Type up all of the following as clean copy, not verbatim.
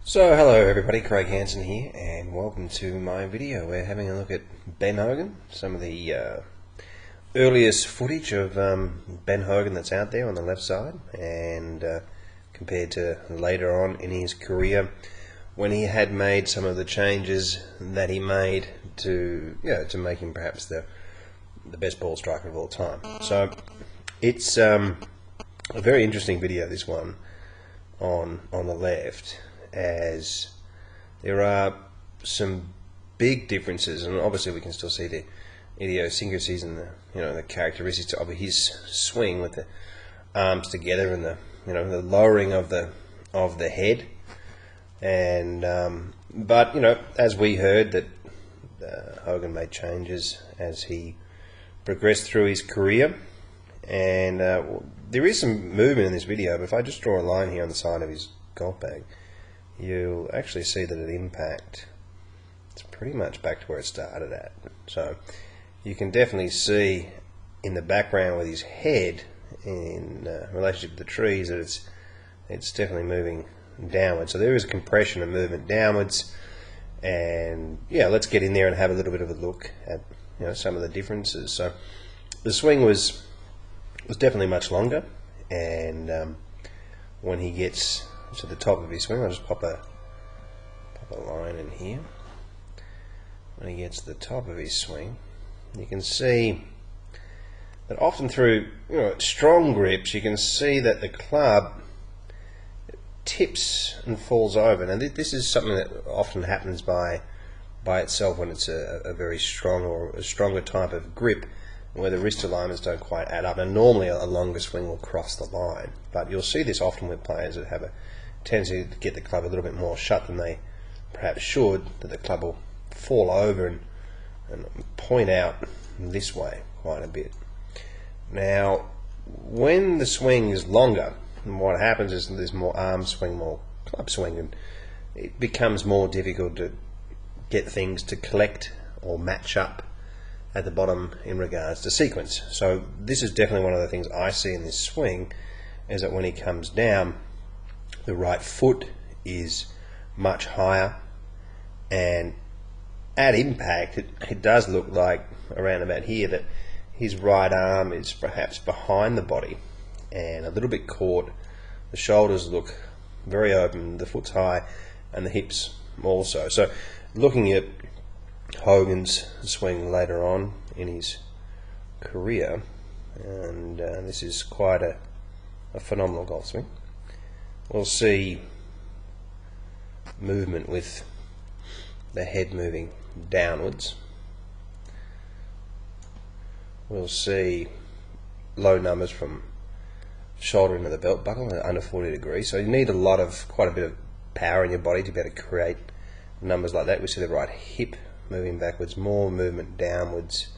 So hello everybody, Craig Hanson here and welcome to my video. We're having a look at Ben Hogan, some of the earliest footage of Ben Hogan that's out there on the left side, and compared to later on in his career when he had made some of the changes that he made to make him perhaps the best ball striker of all time. So it's a very interesting video, this one on the left, as there are some big differences, and obviously we can still see the idiosyncrasies and the characteristics of his swing with the arms together and the lowering of the head. And but as we heard, that Hogan made changes as he progressed through his career, and there is some movement in this video. But if I just draw a line here on the side of his golf bag, you'll actually see that at impact it's pretty much back to where it started at. So you can definitely see in the background with his head in relationship to the trees that it's definitely moving downwards. So there is a compression and movement downwards, and yeah, let's get in there and have a little bit of a look at some of the differences. So the swing was definitely much longer, and when he gets to the top of his swing, I'll just pop a line in here. When he gets to the top of his swing, you can see that often through strong grips, you can see that the club tips and falls over. Now this is something that often happens by itself when it's a very strong or a stronger type of grip, where the wrist alignments don't quite add up, and normally a longer swing will cross the line. But you'll see this often with players that have a tendency to get the club a little bit more shut than they perhaps should, that the club will fall over and point out this way quite a bit. Now, when the swing is longer, what happens is there's more arm swing, more club swing, and it becomes more difficult to get things to collect or match up at the bottom in regards to sequence. So this is definitely one of the things I see in this swing, is that when he comes down, the right foot is much higher, and at impact it does look like around about here that his right arm is perhaps behind the body and a little bit caught. The shoulders look very open, the foot's high, and the hips also. So looking at Hogan's swing later on in his career, and this is quite a phenomenal golf swing, we'll see movement with the head moving downwards. We'll see low numbers from shoulder into the belt buckle at under 40 degrees. So you need quite a bit of power in your body to be able to create numbers like that. We see the right hip moving backwards, more movement downwards.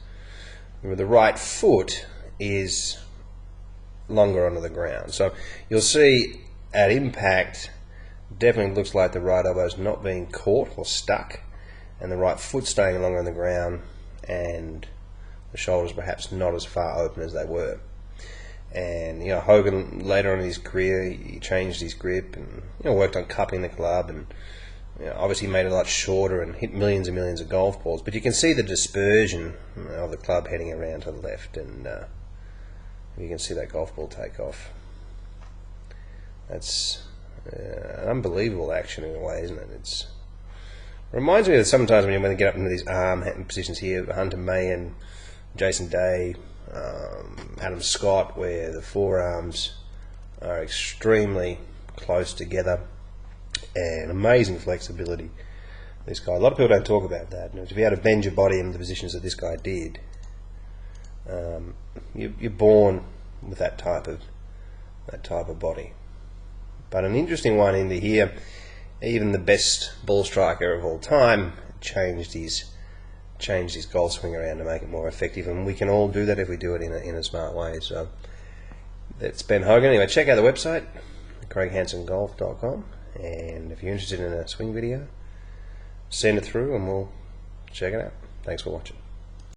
The right foot is longer onto the ground. So you'll see at impact, definitely looks like the right elbow is not being caught or stuck, and the right foot staying longer on the ground, and the shoulders perhaps not as far open as they were. And Hogan later on in his career, he changed his grip and worked on cupping the club, and obviously made it a lot shorter and hit millions and millions of golf balls. But you can see the dispersion of the club heading around to the left, and you can see that golf ball take off. That's an unbelievable action in a way, isn't it? It reminds me of sometimes when you get up into these arm positions here, Hunter May and Jason Day, Adam Scott, where the forearms are extremely close together, and amazing flexibility. This guy, a lot of people don't talk about that. To be able to bend your body into the positions that this guy did, you're born with that type of body. But an interesting one into here, even the best ball striker of all time changed his golf swing around to make it more effective, and we can all do that if we do it in a smart way. So that's Ben Hogan. Anyway, check out the website, CraigHansonGolf.com, and if you're interested in a swing video, send it through and we'll check it out. Thanks for watching.